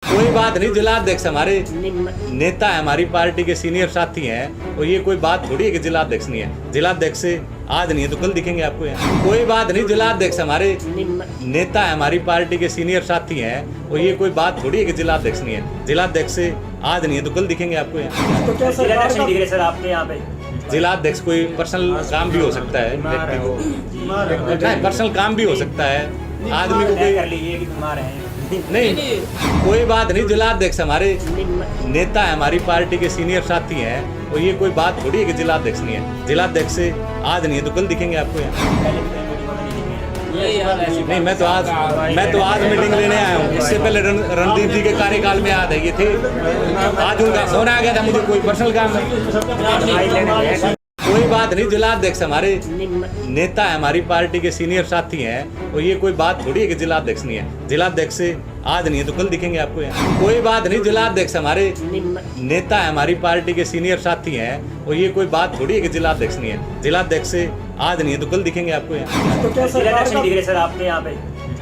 कोई बात नहीं, जिला अध्यक्ष हमारे नेता है, हमारी पार्टी के सीनियर साथी हैं, और ये कोई बात थोड़ी है कि जिला अध्यक्ष नहीं है। जिला अध्यक्ष आज नहीं है तो कल दिखेंगे आपको यहाँ। कोई बात नहीं, जिला अध्यक्ष हमारे नेता है, हमारी पार्टी के सीनियर साथी हैं, और ये कोई बात थोड़ी है कि जिला अध्यक्ष नहीं है। जिला अध्यक्ष आज नहीं है तो कल दिखेंगे आपको यहाँ। तो क्या सरकार नहीं दिख रहे सर आपके यहाँ पे? जिला अध्यक्ष कोई पर्सनल काम भी हो सकता है, व्यक्ति को नहीं, पर्सनल काम भी हो सकता है, आदमी को कोई कर लीजिए कि बीमार हैं। नहीं, कोई बात नहीं, जिला अध्यक्ष हमारे नेता है, हमारी पार्टी के सीनियर साथी हैं, और ये कोई बात थोड़ी है कि जिला अध्यक्ष नहीं है। जिला अध्यक्ष आज नहीं है तो कल दिखेंगे आपको यहाँ। नहीं, मैं तो आज मीटिंग लेने आया हूँ। इससे पहले रणदीप जी के कार्यकाल में याद है ये थे, आज उनका फोन आ गया था, मुझे कोई पर्सनल काम है। कोई बात नहीं, जिला अध्यक्ष हमारे नेता है, हमारी पार्टी के सीनियर साथी हैं, और ये कोई बात थोड़ी है कि जिला अध्यक्ष नहीं है। जिला अध्यक्ष आज नहीं है तो कल दिखेंगे आपको यहाँ। कोई बात नहीं, जिला अध्यक्ष हमारे नेता है, हमारी पार्टी के सीनियर साथी हैं, और ये कोई बात थोड़ी है कि जिला अध्यक्ष नहीं है। जिला अध्यक्ष आज नहीं है तो कल दिखेंगे आपको यहाँ। तो क्या सरकार नहीं दिख रहे सर आपके यहाँ पे?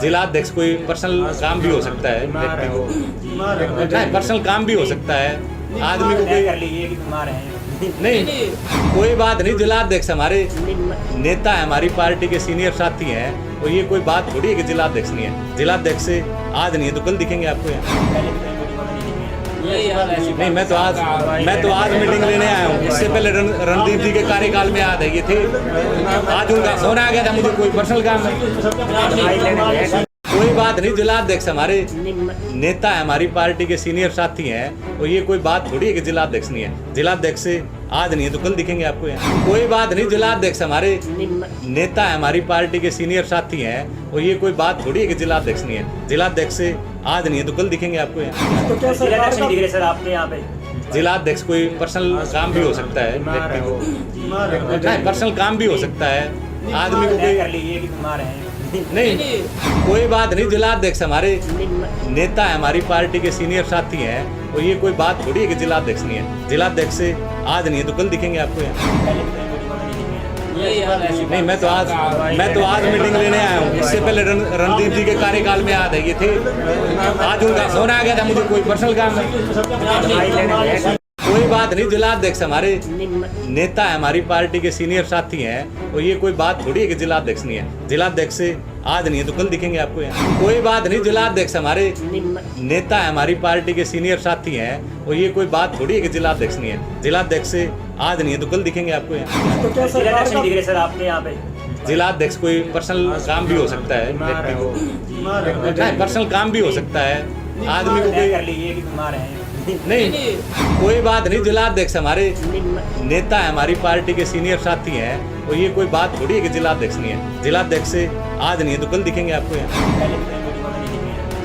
जिला अध्यक्ष कोई पर्सनल काम भी हो सकता है, व्यक्ति को नहीं, पर्सनल काम भी हो सकता है, आदमी को कोई कर लीजिए कि बीमार हैं। नहीं, कोई बात नहीं, जिला अध्यक्ष हमारे नेता है, हमारी पार्टी के सीनियर साथी हैं, और ये कोई बात थोड़ी है कि जिला अध्यक्ष नहीं है। जिला अध्यक्ष आज नहीं है तो कल दिखेंगे आपको यहाँ। नहीं, मैं तो आज मीटिंग लेने आया हूँ। इससे पहले रणदीप जी के कार्यकाल में याद है ये थे, आज उनका फोन आ गया था, मुझे कोई पर्सनल काम है। कोई बात नहीं, जिला अध्यक्ष हमारे नेता है, हमारी पार्टी के सीनियर साथी हैं, और ये कोई बात थोड़ी है कि जिला अध्यक्ष नहीं है। जिला अध्यक्ष आज नहीं है तो कल दिखेंगे आपको यहाँ। कोई बात नहीं, जिला अध्यक्ष हमारे नेता है, हमारी पार्टी के सीनियर साथी हैं, और ये कोई बात थोड़ी है कि जिला अध्यक्ष नहीं है। जिला अध्यक्ष आज नहीं है तो कल दिखेंगे आपको यहाँ। तो क्या सरकार नहीं दिख रहे सर आपके यहाँ पे? जिला अध्यक्ष कोई पर्सनल काम भी हो सकता है, व्यक्ति को नहीं, पर्सनल काम भी हो सकता है, आदमी को कोई कर लीजिए कि बीमार हैं। नहीं, कोई बात नहीं, जिला अध्यक्ष हमारे नेता है, हमारी पार्टी के सीनियर साथी हैं, और ये कोई बात थोड़ी है कि जिला अध्यक्ष नहीं है। जिला अध्यक्ष आज नहीं है तो कल दिखेंगे आपको यहाँ। नहीं, मैं तो आज मीटिंग लेने आया हूँ। इससे पहले रणदीप जी के कार्यकाल में याद है ये थे, आज उनका फोन आ गया था, मुझे कोई पर्सनल काम है। कोई बात नहीं, जिला अध्यक्ष हमारे नेता है, हमारी पार्टी के सीनियर साथी हैं, और ये कोई बात थोड़ी है कि जिला अध्यक्ष नहीं है। जिला अध्यक्ष आज नहीं है तो कल दिखेंगे आपको यहाँ। कोई बात नहीं, जिला अध्यक्ष हमारे नेता है, हमारी पार्टी के सीनियर साथी हैं, और ये कोई बात थोड़ी है कि जिला अध्यक्ष नहीं है। जिला अध्यक्ष आज नहीं है तो कल दिखेंगे आपको यहाँ। तो क्या सरकार नहीं दिख रहे सर आपके यहाँ पे? जिला अध्यक्ष कोई पर्सनल काम भी हो सकता है, व्यक्ति को नहीं, पर्सनल काम भी हो सकता है, आदमी को कोई कर लीजिए कि बीमार हैं। नहीं, कोई बात नहीं, जिला अध्यक्ष हमारे नेता है, हमारी पार्टी के सीनियर साथी हैं, और ये कोई बात थोड़ी है कि जिला अध्यक्ष नहीं है। जिला अध्यक्ष आज नहीं है तो कल दिखेंगे आपको यहाँ।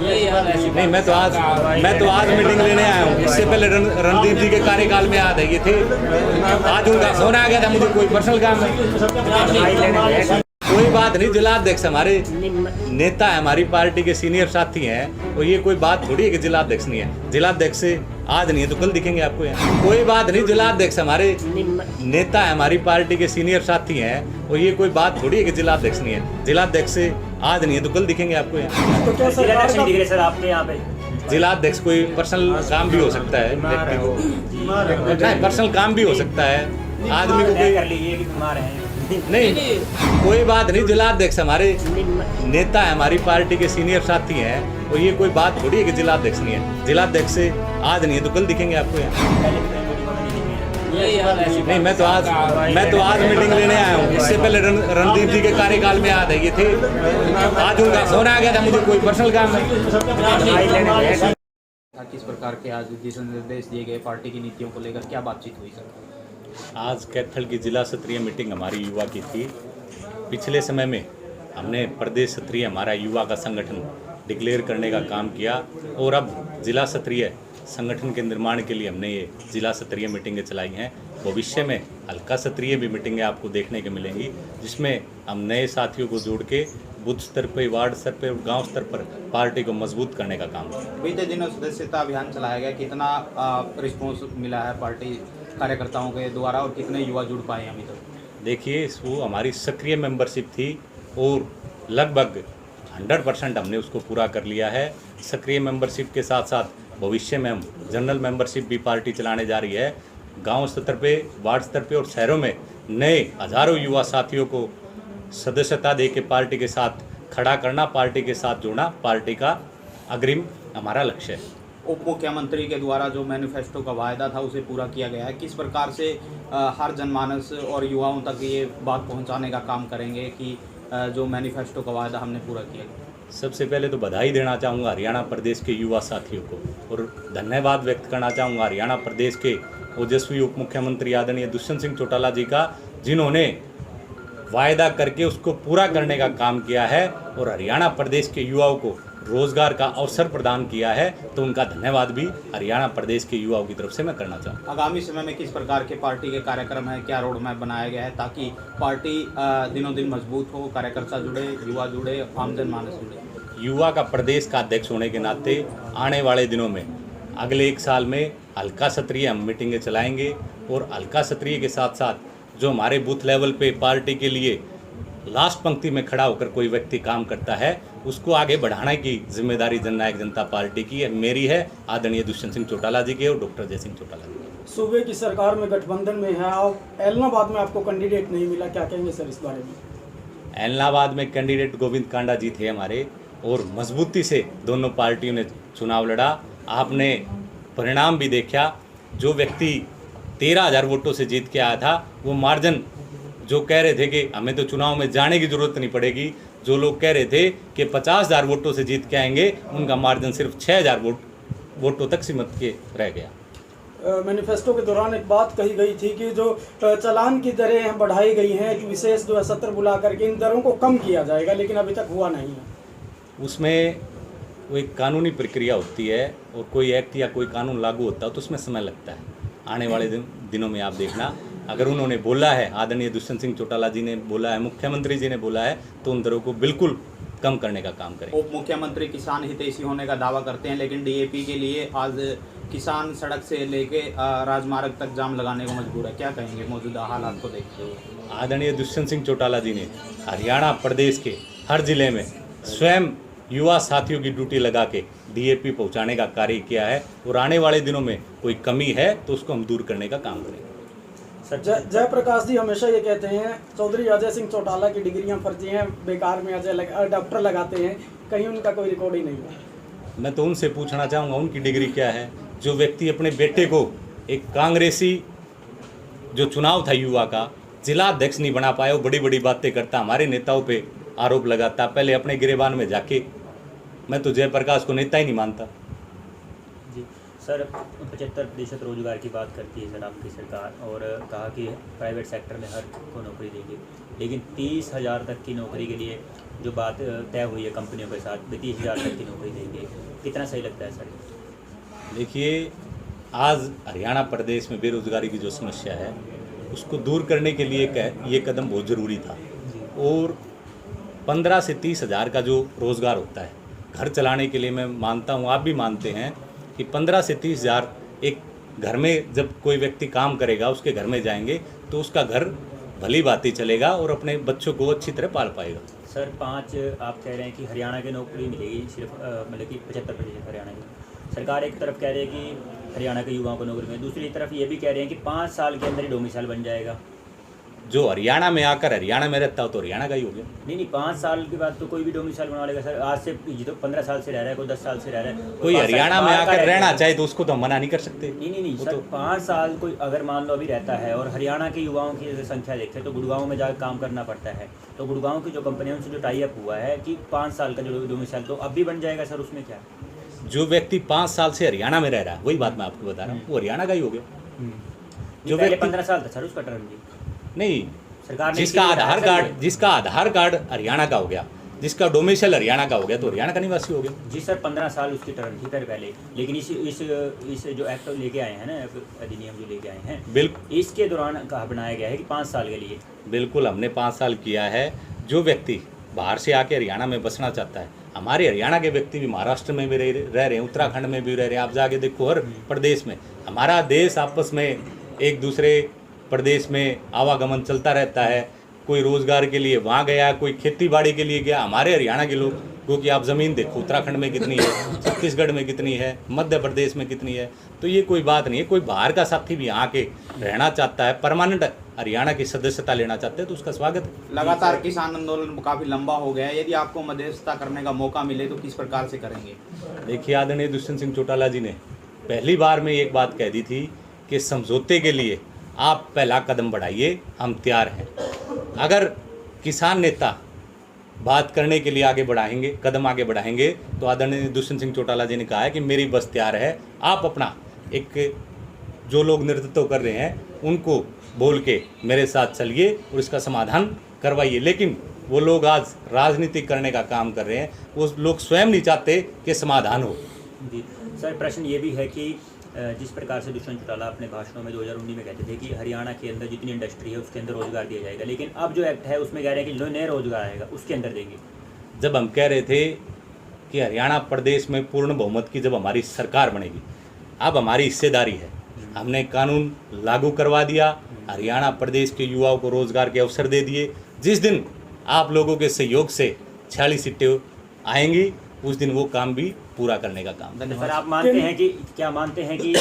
नहीं, मैं तो आज मीटिंग लेने आया हूँ। इससे पहले रणदीप जी के कार्यकाल में याद है ये थे, आज उनका फोन आ गया था, मुझे कोई पर्सनल काम है। कोई बात नहीं, जिला अध्यक्ष हमारे नेता है, हमारी पार्टी के सीनियर साथी हैं, और ये कोई बात थोड़ी है कि जिला अध्यक्ष नहीं है। जिला अध्यक्ष आज नहीं है तो कल दिखेंगे आपको यहाँ। कोई बात नहीं, जिला अध्यक्ष हमारे नेता है, हमारी पार्टी के सीनियर साथी हैं, और ये कोई बात थोड़ी है कि जिला अध्यक्ष नहीं है। जिला अध्यक्ष आज नहीं है तो कल दिखेंगे आपको यहाँ। तो क्या सरकार नहीं दिख रहे सर आपके यहाँ पे? जिला अध्यक्ष कोई पर्सनल काम भी हो सकता है, व्यक्ति को नहीं, पर्सनल काम भी हो सकता है, आदमी को कोई कर लीजिए कि बीमार हैं। नहीं, कोई बात नहीं, जिला अध्यक्ष हमारे नेता है, हमारी पार्टी के सीनियर साथी हैं, और ये कोई बात थोड़ी है कि जिला अध्यक्ष नहीं है। जिला अध्यक्ष आज नहीं है तो कल दिखेंगे आपको यहाँ। नहीं, मैं तो आज मीटिंग लेने आया हूँ। इससे पहले रणदीप जी के कार्यकाल में याद है ये थे, आज उनका फोन आ गया था, मुझे कोई पर्सनल काम है। किस प्रकार के आज दिशा निर्देश दिए गए पार्टी की नीतियों को लेकर, क्या बातचीत हुई सर? आज कैथल की जिला स्तरीय मीटिंग हमारी युवा की थी। पिछले समय में हमने प्रदेश स्तरीय हमारा युवा का संगठन डिक्लेयर करने का काम किया, और अब जिला स्तरीय संगठन के निर्माण के लिए हमने ये जिला स्तरीय मीटिंगें चलाई हैं। भविष्य में हल्का स्तरीय भी मीटिंगें आपको देखने को मिलेंगी, जिसमें हम नए साथियों को जोड़ के बूथ स्तर पर, वार्ड स्तर पर, गांव स्तर पर पार्टी को मजबूत करने का काम है। बीते दिनों सदस्यता अभियान चलाया गया, कितना रिस्पॉन्स मिला है पार्टी कार्यकर्ताओं के द्वारा, और कितने युवा जुड़ पाए अभी तक? देखिए, वो हमारी सक्रिय मेंबरशिप थी, और लगभग 100% हमने उसको पूरा कर लिया है। सक्रिय मेंबरशिप के साथ साथ भविष्य में हम जनरल मेंबरशिप भी पार्टी चलाने जा रही है। गांव स्तर पे, वार्ड स्तर पे और शहरों में नए हज़ारों युवा साथियों को सदस्यता दे के पार्टी के साथ खड़ा करना, पार्टी के साथ जोड़ना पार्टी का अग्रिम हमारा लक्ष्य है। उप मुख्यमंत्री के द्वारा जो मैनिफेस्टो का वायदा था उसे पूरा किया गया है। किस प्रकार से हर जनमानस और युवाओं तक ये बात पहुंचाने का काम करेंगे कि जो मैनिफेस्टो का वायदा हमने पूरा किया? सबसे पहले तो बधाई देना चाहूँगा हरियाणा प्रदेश के युवा साथियों को और धन्यवाद व्यक्त करना चाहूँगा हरियाणा प्रदेश के ओजस्वी उप मुख्यमंत्री आदरणीय दुष्यंत सिंह चौटाला जी का, जिन्होंने वायदा करके उसको पूरा करने का काम किया है और हरियाणा प्रदेश के युवाओं को रोजगार का अवसर प्रदान किया है। तो उनका धन्यवाद भी हरियाणा प्रदेश के युवाओं की तरफ से मैं करना चाहूँगा। आगामी समय में किस प्रकार के पार्टी के कार्यक्रम है, क्या रोड मैप बनाया गया है ताकि पार्टी दिनों दिन मजबूत हो, कार्यकर्ता जुड़े, युवा जुड़े, आम जनमानस जुड़े? युवा का प्रदेश का अध्यक्ष होने के नाते आने वाले दिनों में अगले 1 साल में हल्का सत्रीय हम मीटिंगें चलाएंगे और हल्का सत्रीय के साथ साथ जो हमारे बूथ लेवल पे पार्टी के लिए लास्ट पंक्ति में खड़ा होकर कोई व्यक्ति काम करता है उसको आगे बढ़ाने की जिम्मेदारी जननायक जनता पार्टी की है, मेरी है, आदरणीय दुष्यंत सिंह चौटाला जी के और डॉक्टर जय सिंह चौटाला जी के। सूबे की सरकार में गठबंधन में है और एलनाबाद में आपको कैंडिडेट नहीं मिला, क्या कहेंगे सर इस बारे में? एलनाबाद में कैंडिडेट गोविंद कांडा जी थे हमारे और मजबूती से दोनों पार्टियों ने चुनाव लड़ा। आपने परिणाम भी देखा, जो व्यक्ति 13,000 वोटों से जीत के आया था वो मार्जिन जो कह रहे थे कि हमें तो चुनाव में जाने की जरूरत नहीं पड़ेगी, जो लोग कह रहे थे कि 50,000 वोटों से जीत के आएंगे, उनका मार्जिन सिर्फ 6,000 वोटों तक सीमित के रह गया। मैनिफेस्टो के दौरान एक बात कही गई थी कि जो चालान की दरें बढ़ाई गई हैं, एक विशेष जो है सत्र बुला करके इन दरों को कम किया जाएगा, लेकिन अभी तक हुआ नहीं है। उसमें वो एक कानूनी प्रक्रिया होती है और कोई एक्ट या कोई कानून लागू होता है तो उसमें समय लगता है। आने वाले दिनों में आप देखना, अगर उन्होंने बोला है, आदरणीय दुष्यंत सिंह चौटाला जी ने बोला है, मुख्यमंत्री जी ने बोला है, तो उन दरों को बिल्कुल कम करने का काम करें। उप मुख्यमंत्री किसान हितैषी होने का दावा करते हैं, लेकिन डीएपी के लिए आज किसान सड़क से लेके राजमार्ग तक जाम लगाने को मजबूर है, क्या कहेंगे मौजूदा हालात को देखते हुए? आदरणीय दुष्यंत सिंह चौटाला जी ने हरियाणा प्रदेश के हर जिले में स्वयं युवा साथियों की ड्यूटी लगा के डीएपी पहुंचाने का कार्य किया है और आने वाले दिनों में कोई कमी है तो उसको हम दूर करने का काम करेंगे। जयप्रकाश जी हमेशा ये कहते हैं चौधरी अजय सिंह चौटाला की डिग्रियां फर्जी हैं, बेकार में अजय डॉक्टर लगाते हैं, कहीं उनका कोई रिकॉर्ड ही नहीं है। मैं तो उनसे पूछना चाहूँगा उनकी डिग्री क्या है। जो व्यक्ति अपने बेटे को एक कांग्रेसी जो चुनाव था युवा का जिला अध्यक्ष नहीं बना पाया, वो बड़ी बड़ी बातें करता, हमारे नेताओं पे आरोप लगाता, पहले अपने गिरेबान में जाके। मैं तो जयप्रकाश को नेता ही नहीं मानता। जी सर, 75% रोजगार की बात करती है सर आपकी सरकार और कहा कि प्राइवेट सेक्टर में हर को नौकरी देंगे, लेकिन 30,000 तक की नौकरी के लिए जो बात तय हुई है कंपनियों के साथ, 30,000 तक की नौकरी देंगे, कितना सही लगता है सर? देखिए, आज हरियाणा प्रदेश में बेरोजगारी की जो समस्या है उसको दूर करने के लिए ये कदम बहुत ज़रूरी था और 15 से 30,000 का जो रोज़गार होता है घर चलाने के लिए, मैं मानता हूँ, आप भी मानते हैं कि 15 से 30,000 एक घर में जब कोई व्यक्ति काम करेगा, उसके घर में जाएंगे तो उसका घर भली भांति चलेगा और अपने बच्चों को अच्छी तरह पाल पाएगा। सर 5 आप कह रहे हैं कि हरियाणा की नौकरी मिलेगी सिर्फ, मतलब कि 75% हरियाणा की सरकार एक तरफ कह रही है कि हरियाणा के युवाओं को नौकरी मिले, दूसरी तरफ ये भी कह रहे हैं कि 5 साल के अंदर ही डोमिसाइल बन जाएगा। जो हरियाणा में आकर हरियाणा में रहता हो तो हरियाणा का ही हो गया। नहीं 5 साल के बाद तो कोई भी डोमिसाइल बना लेगा सर। आज से ये तो 15 साल से रह रहा है, कोई 10 साल से रह रहा है, कोई हरियाणा में आकर रहना चाहे तो उसको तो हम मना नहीं कर सकते। नहीं सर, 5 साल कोई अगर मान लो अभी रहता है और हरियाणा के युवाओं की अगर संख्या देखें तो गुड़गांव में जाकर काम करना पड़ता है, तो गुड़गांव की जो कंपनियों से जो टाई अप हुआ है कि 5 साल का जो डोमिसाइल तो अब भी बन जाएगा सर। उसमें क्या, जो व्यक्ति 5 साल से हरियाणा में रह रहा है, वही बात मैं आपको बता रहा हूँ, वो हरियाणा का ही हो गया। जो पहले 15 साल था सर उसका टर्म जी नहीं, सरकार ने जिसका आधार कार्ड हरियाणा का हो गया, जिसका डोमिसाइल हरियाणा का हो गया तो हरियाणा का निवासी हो गया। जी सर 15 साल उसकी टर्म थी पहले, लेकिन इस जो एक्ट लेके आए हैं ना, अधिनियम जो लेके आए हैं, बिल्कुल इसके दौरान कहा बनाया गया है कि 5 साल के लिए। बिल्कुल हमने 5 साल किया है। जो व्यक्ति बाहर से आके हरियाणा में बसना चाहता है, हमारे हरियाणा के व्यक्ति भी महाराष्ट्र में भी रह रहे हैं, उत्तराखंड में भी रह रहे हैं, आप जाके देखो हर प्रदेश में हमारा देश आपस में एक दूसरे प्रदेश में आवागमन चलता रहता है। कोई रोज़गार के लिए वहाँ गया, कोई खेती बाड़ी के लिए गया। हमारे हरियाणा के लोग क्योंकि आप ज़मीन देखो उत्तराखंड में कितनी है, छत्तीसगढ़ में कितनी है, मध्य प्रदेश में कितनी है। तो ये कोई बात नहीं है। कोई बाहर का साथी भी यहाँ के रहना चाहता है, परमानेंट हरियाणा की सदस्यता लेना चाहते हैं, तो उसका स्वागत है। लगातार किसान आंदोलन काफ़ी लंबा हो गया है, यदि आपको मध्यस्थता करने का मौका मिले तो किस प्रकार से करेंगे? देखिए, आदरणीय दुष्यंत सिंह चौटाला जी ने पहली बार में एक बात कह दी थी कि समझौते के लिए आप पहला कदम बढ़ाइए, हम तैयार हैं। अगर किसान नेता बात करने के लिए आगे बढ़ाएंगे, कदम आगे बढ़ाएंगे, तो आदरणीय दुष्यंत सिंह चौटाला जी ने कहा है कि मेरी बस तैयार है, आप अपना एक जो लोग नेतृत्व कर रहे हैं उनको बोल के मेरे साथ चलिए और इसका समाधान करवाइए। लेकिन वो लोग आज राजनीति करने का काम कर रहे हैं, वो लोग स्वयं नहीं चाहते कि समाधान हो। जी सर, प्रश्न ये भी है कि जिस प्रकार से दुष्यंत चौटाला अपने भाषणों में 2019 में कहते थे कि हरियाणा के अंदर जितनी इंडस्ट्री है उसके अंदर रोजगार दिया जाएगा, लेकिन अब जो एक्ट है उसमें कह रहे हैं कि जो नए रोजगार आएगा उसके अंदर देंगे। जब हम कह रहे थे कि हरियाणा प्रदेश में पूर्ण बहुमत की जब हमारी सरकार बनेगी, अब हमारी हिस्सेदारी है, हमने कानून लागू करवा दिया, हरियाणा प्रदेश के युवाओं को रोजगार के अवसर दे दिए। जिस दिन आप लोगों के सहयोग से 46 सीटें आएंगी, उस दिन वो काम भी पूरा करने का काम। सर, आप मानते हैं कि क्या मानते हैं कि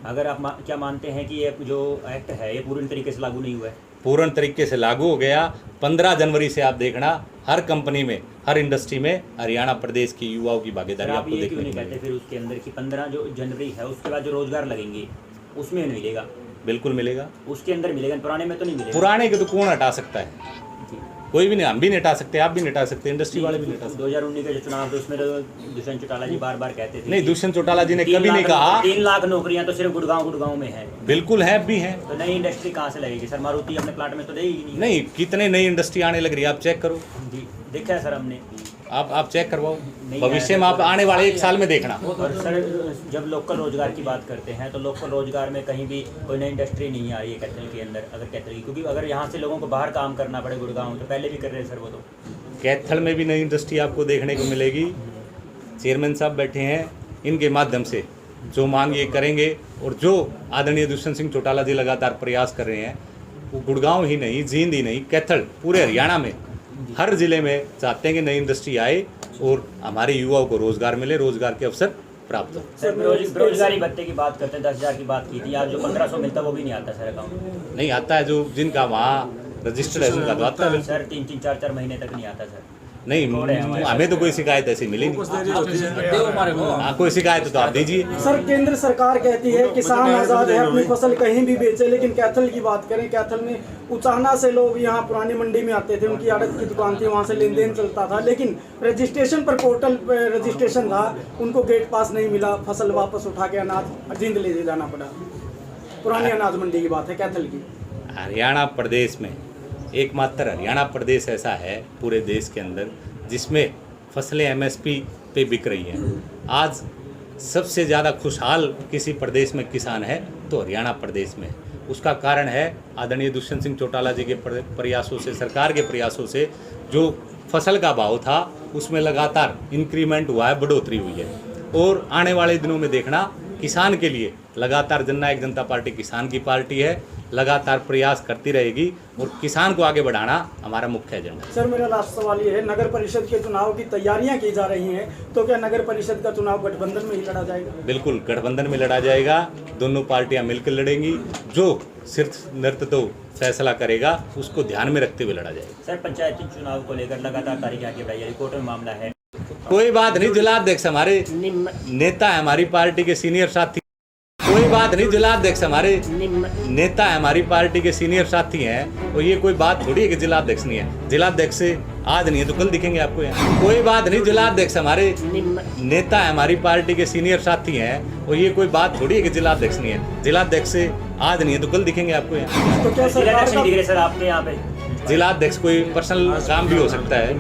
अगर आप क्या मानते हैं कि ये जो एक्ट है ये पूरी तरीके से लागू नहीं हुआ है? पूर्ण तरीके से लागू हो गया। 15 जनवरी से आप देखना, हर कंपनी में, हर इंडस्ट्री में हरियाणा प्रदेश की युवाओं की भागीदारी आपको देखने को मिलेगी। फिर उसके अंदर की 15 जो जनवरी है उसके बाद जो रोजगार लगेंगे उसमें मिलेगा? बिल्कुल मिलेगा, उसके अंदर मिलेगा, पुराने में तो नहीं मिलेगा। पुराने के तो कौन हटा सकता है? कोई भी नहीं, हम भी नहीं हटा सकते, आप भी नहीं हटा सकते, इंडस्ट्री वाले भी नहीं हटा सकते। 2019 का जो चुनाव था उसमें तो दुष्यंत चौटाला जी बार बार कहते थे। नहीं, दुष्यंत चौटाला जी ने कभी नहीं कहा 3 लाख नौकरियां तो सिर्फ गुड़गांव में है। बिल्कुल है, भी हैं। तो नई इंडस्ट्री कहाँ से लगेगी सर? मारुति अपने प्लांट में तो देगी नहीं। नहीं, कितने नई इंडस्ट्री आने लग रही है, आप चेक करो। जी देखा है सर हमने। आप चेक करवाओ, भविष्य में आप आने वाले 1 साल में देखना। और सर, जब लोकल रोजगार की बात करते हैं तो लोकल रोजगार में कहीं भी कोई नई इंडस्ट्री नहीं आ रही है कैथल के अंदर। अगर कैथल की, क्योंकि अगर यहाँ से लोगों को बाहर काम करना पड़े गुड़गांव, तो पहले भी कर रहे हैं सर वो तो। कैथल में भी नई इंडस्ट्री आपको देखने को मिलेगी। चेयरमैन साहब बैठे हैं, इनके माध्यम से जो मांग ये करेंगे, और जो आदरणीय दुष्यंत सिंह चौटाला जी लगातार प्रयास कर रहे हैं, वो गुड़गांव ही नहीं, जींद ही नहीं, कैथल पूरे हरियाणा में हर जिले में चाहते हैं कि नई इंडस्ट्री आए और हमारे युवाओं को रोजगार मिले, रोजगार के अवसर प्राप्त हो। सर, बेरोजगारी भत्ते की बात करते हैं, 10,000 की बात की थी, आज जो 1500 मिलता है वो भी नहीं आता सर अकाउंट में। नहीं आता है, जो जिनका वहाँ रजिस्टर्ड है उनका तो आता है। सर 3-3, 4-4 महीने तक नहीं आता सर। नहीं, हमें तो कोई शिकायत ऐसी मिली नहीं। हाँ, कोई शिकायत तो आप दीजिए। सर, केंद्र सरकार कहती है किसान आज़ाद है, अपनी फसल कहीं भी बेचे, लेकिन कैथल की बात करें, कैथल में उचाना से लोग यहाँ पुरानी मंडी में आते थे, उनकी आड़त की दुकान थी, वहाँ से लेन देन चलता था, लेकिन रजिस्ट्रेशन पर पोर्टल पर रजिस्ट्रेशन था, उनको गेट पास नहीं मिला, फसल वापस उठा के अनाज जिंद ले जाना पड़ा। पुरानी अनाज मंडी की बात है कैथल की। हरियाणा प्रदेश में एकमात्र हरियाणा प्रदेश ऐसा है पूरे देश के अंदर जिसमें फसलें एमएसपी पे बिक रही हैं। आज सबसे ज़्यादा खुशहाल किसी प्रदेश में किसान है तो हरियाणा प्रदेश में। उसका कारण है आदरणीय दुष्यंत सिंह चौटाला जी के प्रयासों से, सरकार के प्रयासों से, जो फसल का भाव था उसमें लगातार इंक्रीमेंट हुआ है, बढ़ोतरी हुई है। और आने वाले दिनों में देखना, किसान के लिए लगातार जननायक जनता पार्टी किसान की पार्टी है, लगातार प्रयास करती रहेगी और किसान को आगे बढ़ाना हमारा मुख्य एजेंडा। सर, मेरा लास्ट सवाल ये है, नगर परिषद के चुनाव की तैयारियां की जा रही हैं, तो क्या नगर परिषद का चुनाव गठबंधन में ही लड़ा जाएगा? बिल्कुल, गठबंधन में लड़ा जाएगा, दोनों पार्टियां मिलकर लड़ेंगी। जो सिर्फ नेतृत्व फैसला करेगा उसको ध्यान में रखते हुए लड़ा जाएगा। सर, पंचायती चुनाव को लेकर लगातार तारीख आगे बढ़ाई जा रही है, कोर्ट में मामला है। कोई बात नहीं, जिलाध्यक्ष हमारे नेता है, हमारी पार्टी के सीनियर साथी। कोई बात नहीं, जिलाध्यक्ष हमारे नेता है, हमारी पार्टी के सीनियर साथी हैं, और ये कोई बात थोड़ी है कि जिलाध्यक्ष नहीं है। जिलाध्यक्ष आज नहीं है तो कल दिखेंगे आपको यहाँ। कोई बात नहीं, जिलाध्यक्ष हमारे नेता है, हमारी पार्टी के सीनियर साथी हैं, और ये कोई बात थोड़ी है कि जिलाध्यक्ष नहीं है। जिलाध्यक्ष आज नहीं है तो कल दिखेंगे आपको यहाँ। तो क्या जिलाध्यक्ष नहीं दिख रहे सर आपके यहाँ पे? जिलाध्यक्ष कोई पर्सनल काम भी हो सकता है,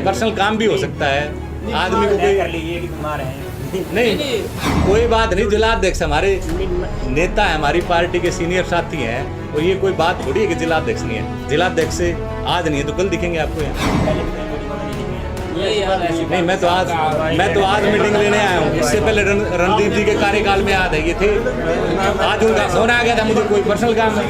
पर्सनल काम भी हो सकता है, आदमी को कोई कर लीजिए कि बीमार हैं। नहीं, कोई बात नहीं, जिलाध्यक्ष हमारे नेता है, हमारी पार्टी के सीनियर साथी हैं, और ये कोई बात थोड़ी है कि जिलाध्यक्ष नहीं है। जिलाध्यक्ष आज नहीं है तो कल दिखेंगे आपको यहाँ। नहीं, मैं तो आज मीटिंग लेने आया हूँ। इससे पहले रणदीप जी के कार्यकाल में याद है ये थे, आज उनका फोन आ गया था, मुझे कोई पर्सनल काम है।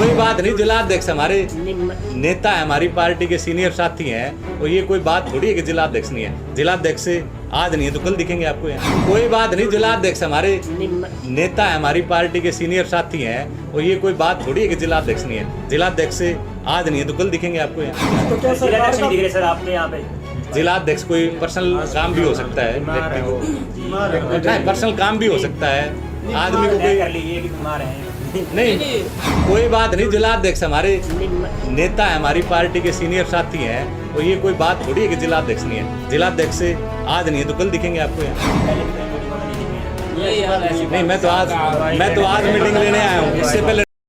कोई बात नहीं, जिलाध्यक्ष हमारे नेता है, हमारी पार्टी के सीनियर साथी हैं, और ये कोई बात थोड़ी है कि जिलाध्यक्ष नहीं है। जिलाध्यक्ष आज नहीं है तो कल दिखेंगे आपको यहाँ। कोई बात नहीं, जिलाध्यक्ष हमारे नेता है, हमारी पार्टी के सीनियर साथी हैं, और ये कोई बात थोड़ी है कि जिलाध्यक्ष नहीं है। जिलाध्यक्ष आज नहीं है तो कल दिखेंगे आपको यहाँ। तो क्या सरकार जिलाध्यक्ष का नहीं दिख रहे सर आपके यहाँ पे? जिलाध्यक्ष कोई पर्सनल काम भी हो सकता है, नहीं पर्सनल काम भी हो सकता है आदमी को तय कर कोई लीजिए कि बीमार हैं। नहीं, कोई बात नहीं, जिलाध्यक्ष हमारे नेता है, हमारी पार्टी के सीनियर साथी हैं, और ये कोई बात थोड़ी है कि जिलाध्यक्ष नहीं है। जिलाध्यक्ष आज नहीं है तो कल दिखेंगे आपको यहाँ। नहीं, मैं तो आज मीटिंग लेने आया हूँ, इससे पहले